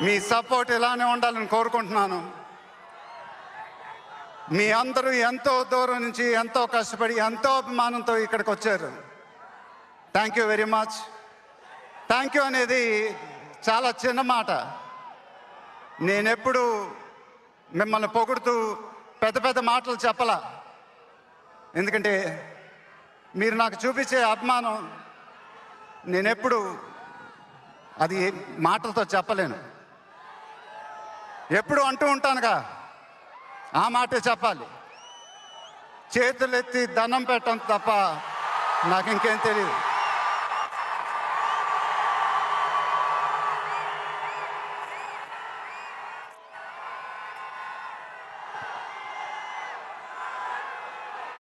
మీ support ఇలానే ఉండాలని కోరుకుంటున్నాను. మీ అందరూ ఎంతో దూరం నుంచి ఎంతో కష్టపడి ఎంతో అభిమానంతో ఇక్కడికి వచ్చారు. Thank you very much. Thank you అనేది చాలా చిన్న మాట. నేనెప్పుడు మిమ్మల్ని పొగుడుతూ పెద్ద పెద్ద మాటలు చెప్పలా. ఎందుకంటే మీరు నాకు చూపించే అభిమానం నేనెప్పుడు అది మాటలతో చెప్పలేను. ఎప్పుడు అంటూ ఉంటానుగా, ఆ మాటే చెప్పాలి. చేతులెత్తి దండం పెట్టడం తప్ప నాకు ఇంకేం తెలియదు.